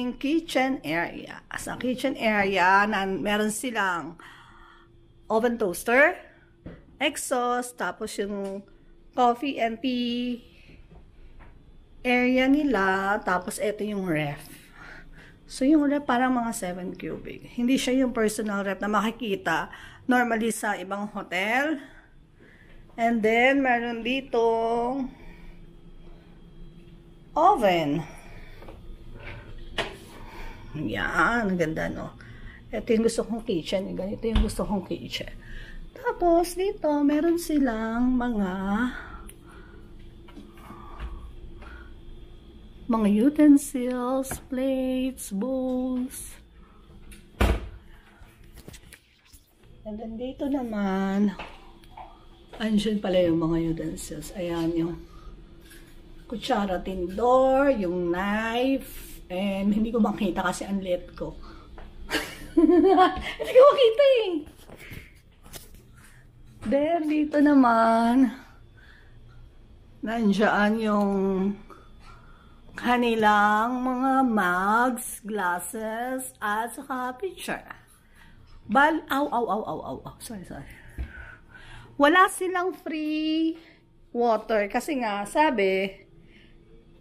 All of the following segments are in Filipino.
ating kitchen area. Sa kitchen area, meron silang oven toaster, exhaust, tapos yung coffee and tea area nila, tapos ito yung ref. So yung ref parang mga 7 cubic. Hindi siya yung personal ref na makikita normally sa ibang hotel. And then meron ditong oven. Yan, ganda no. Ito yung gusto kong kitchen. Ganito yung gusto kong kitchen. Tapos dito, meron silang mga utensils, plates, bowls. And then dito naman, andyan pala yung mga utensils. Ayan yung kutsara, tinidor, yung knife, and hindi ko makita kasi ang liit ko. Hindi ko makita eh. Then, dito naman, nandiyan yung kanilang mga mugs, glasses, at saka pitcher. Sorry. Wala silang free water kasi nga, sabi,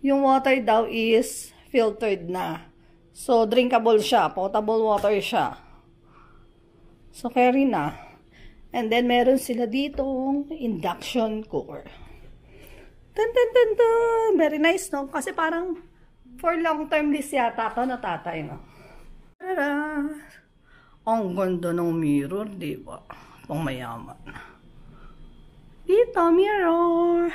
yung water daw is filtered na. So, drinkable siya. Potable water siya. So, carry na. And then, meron sila ditong induction cooker. Very nice, no? Kasi parang for long-term lease yata ito na tatay, no? Tara! Ang ganda ng mirror, diba? Pang mayaman. Dito, mirror.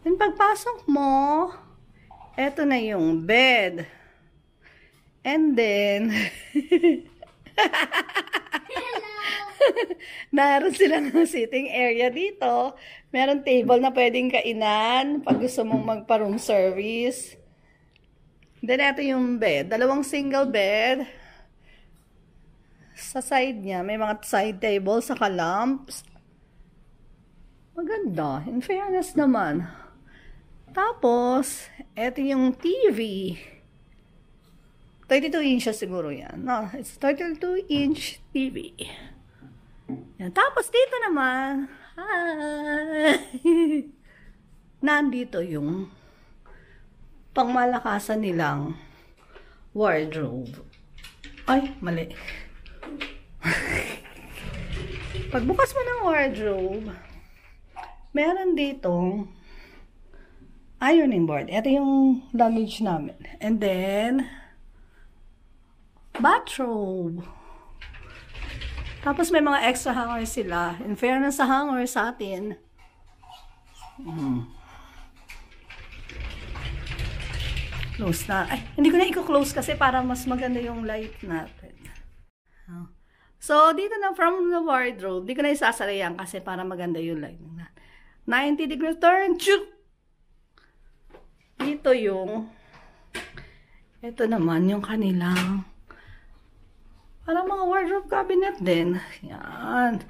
Then, pagpasok mo, eto na yung bed. And then, meron silang sitting area dito. Meron table na pwedeng kainan pag gusto mong magpa-room service. Then, eto yung bed. Dalawang single bed. Sa side niya, may mga side table, saka lamps. Maganda. In fairness naman. Tapos, eto yung TV. 32 inches siguro yan. No, it's 32-inch TV. Yan. Tapos, dito naman, nandito yung pangmalakasan nilang wardrobe. Ay, mali. Pagbukas mo ng wardrobe, meron ditong ironing board. Ito yung luggage namin. And then, bathrobe. Tapos may mga extra hangers sila. In fairness sa hanger sa atin. Close na. Ay, hindi ko na i-close kasi para mas maganda yung light natin. So, dito na from the wardrobe, di ko na isasara yan kasi para maganda yung light natin. 90-degree turn. Chuk! Dito yung, ito naman yung kanilang, parang mga wardrobe cabinet din. Yan.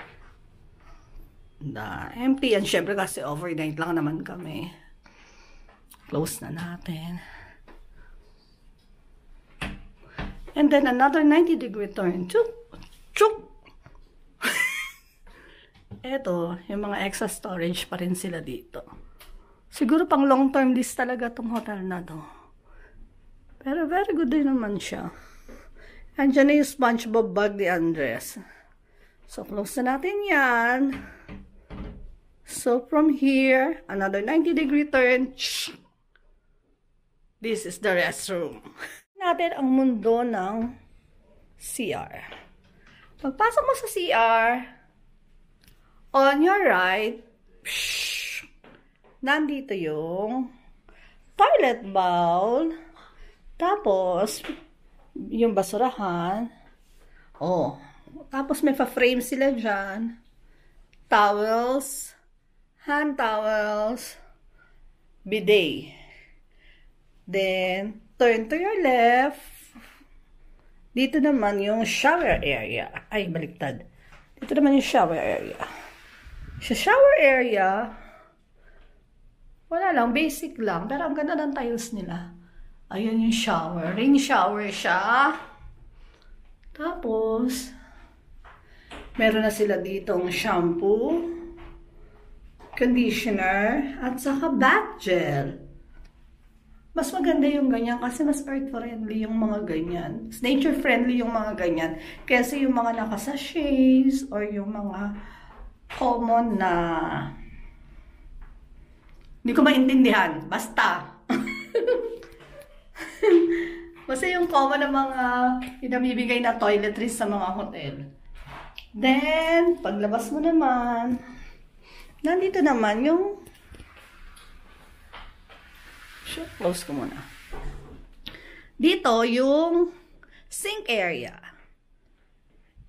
Empty yan. Syempre kasi overnight lang naman kami. Close na natin. And then another 90-degree turn. Chuk! Chuk! Eto, yung mga extra storage pa rin sila dito. Siguro pang long-term lease talaga tong hotel na to. Pero very good din naman siya. Andiyan na yung SpongeBob bag ni Andres. So, close na natin yan. So, from here, another 90-degree turn. This is the restroom. Natin ang mundo ng CR. Pagpasok mo sa CR, on your right, nandito yung toilet bowl. Tapos, yung basurahan. Oh. Tapos, may pa-frame sila dyan. Towels. Hand towels. Bidet. Then, turn to your left. Dito naman yung shower area. Ay, baliktad. Dito naman yung shower area. Sa shower area, wala lang, basic lang. Pero ang ganda ng tiles nila. Ayan yung shower. Rain shower siya. Tapos, meron na sila ditong shampoo, conditioner, at saka bath gel. Mas maganda yung ganyan kasi mas earth-friendly yung mga ganyan. Nature-friendly yung mga ganyan. Kasi yung mga naka-sachets or yung mga common na hindi ko maintindihan. Basta. Basta yung common na mga pinamibigay na toiletries sa mga hotel. Then, paglabas mo naman, nandito naman yung close ko muna. Dito, yung sink area.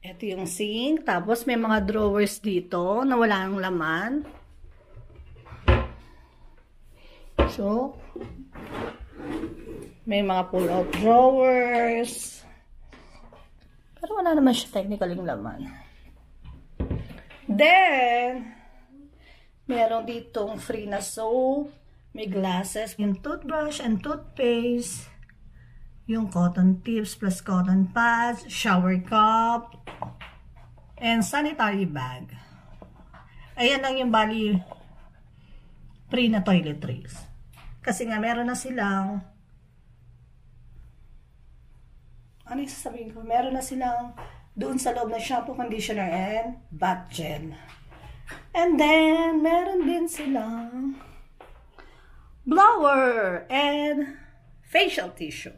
Ito yung sink. Tapos, may mga drawers dito na wala nang laman. So, may mga pull-out drawers. Pero wala naman siya technically laman. Then, meron ditong free na soap. May glasses, yung toothbrush and toothpaste, yung cotton tips plus cotton pads, shower cup, and sanitary bag. Ayan lang yung bali free na toiletries. Kasi nga meron na silang, ano yung sasabihin ko? Meron na silang doon sa loob na shampoo, conditioner, and bath gel. And then, meron din silang blower and facial tissue.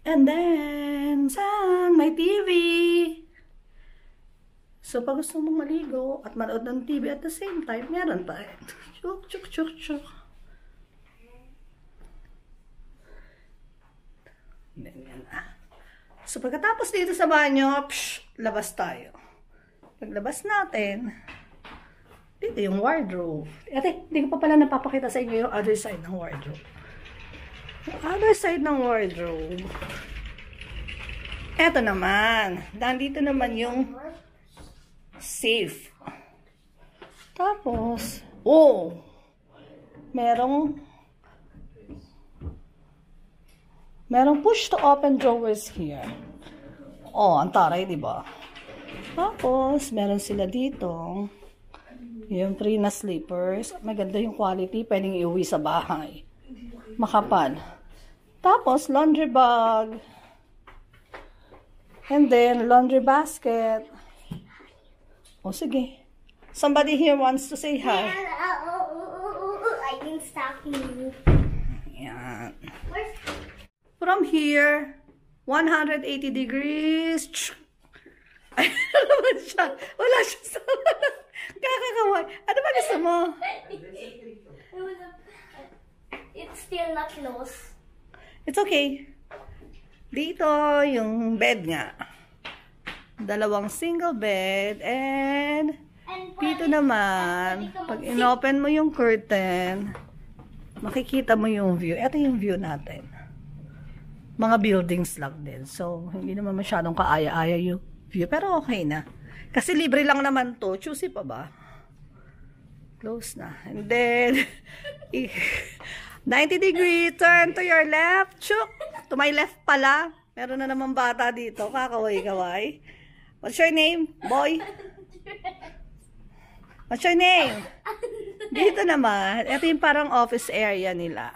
And then, may TV. So, pag gusto mong maligo at manood ng TV at the same time, meron pa. Chuk, chuk, chuk, chuk. Ganyan na. So, pagkatapos dito sa banyo, labas tayo. Paglabas natin, dito yung wardrobe. Ate, hindi ko pa pala napapakita sa inyo yung other side ng wardrobe. Yung other side ng wardrobe. Eto naman. Nandito naman yung safe. Tapos, merong push to open drawers here. Ang taray, di ba? Tapos, meron sila dito. Yung free na slippers. Maganda yung quality. Pwedeng iuwi sa bahay. Makapal. Tapos, laundry bag. And then, laundry basket. Sige. Somebody here wants to say hi. Hello. I've been stalking you. Yan. From here, 180 degrees. Ay, ano naman siya? Wala siya sa... Kakakaway. Ano ba gusto mo? It's still not close. It's okay. Dito, yung bed nga. Dalawang single bed. And dito naman, pag inopen mo yung curtain, makikita mo yung view. Ito yung view natin. Mga buildings lang din. So, hindi naman masyadong kaaya-aya yung view. Pero okay na. Kasi libre lang naman to. Choosy pa ba? Close na. And then, 90 degree, turn to your left. Chuk! To my left pala. Meron na naman bata dito. Kakaway-kaway. What's your name, boy? What's your name? Dito naman. Ito yung parang office area nila.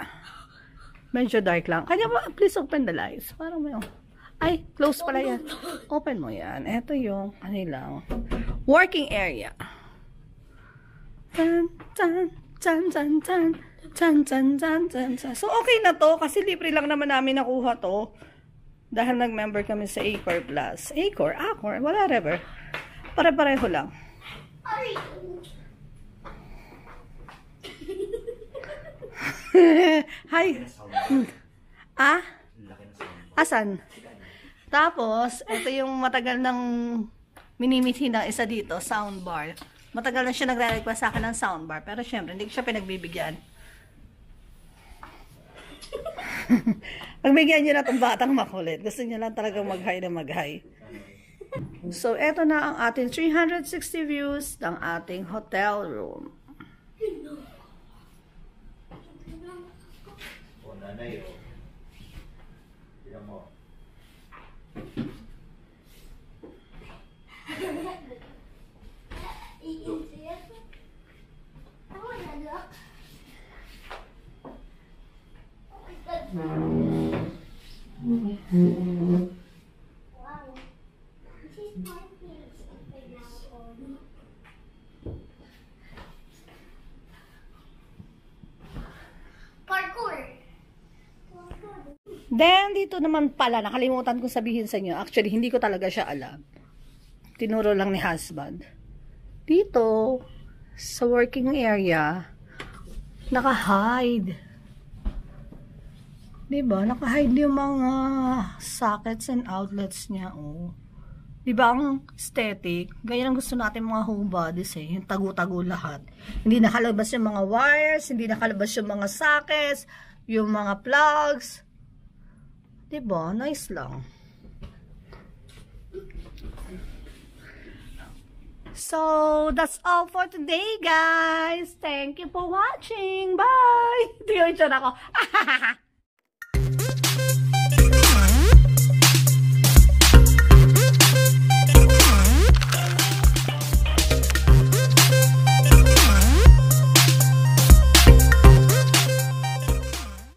Medyo dark lang. Kanya ba? Please open the lights. Parang may... Ay, close pala yan. Open mo yan. Ito yung, working area. Tan, tan, tan, tan, tan, tan, tan, tan, tan, tan. So, okay na to. Kasi libre lang naman namin nakuha to. Dahil nag-member kami sa Accor Plus. Accor, whatever. Pare-pareho lang. Hi. Asan? Tapos, ito yung matagal ng minimithi ng isa dito, soundbar. Matagal na siya nagre-request sa akin ng soundbar. Pero syempre, hindi ko siya pinagbibigyan. Pagbigyan nyo na itong batang makulit. Gusto nyo lang talagang mag-high na mag-high. So, eto na ang ating 360 views ng ating hotel room. Then, dito naman pala, nakalimutan kong sabihin sa inyo. Actually, hindi ko talaga siya alam. Tinuro lang ni husband. Dito, sa working area, naka-hide. Diba? Naka-hide yung mga sockets and outlets niya, oh. Diba ang aesthetic? Ganyan ang gusto natin mga home bodies, eh. Yung tago-tago lahat. Hindi nakalabas yung mga wires, hindi nakalabas yung mga sockets, yung mga plugs. Diba? Nice lang. So, that's all for today, guys. Thank you for watching. Bye! Ito yung itsura ko.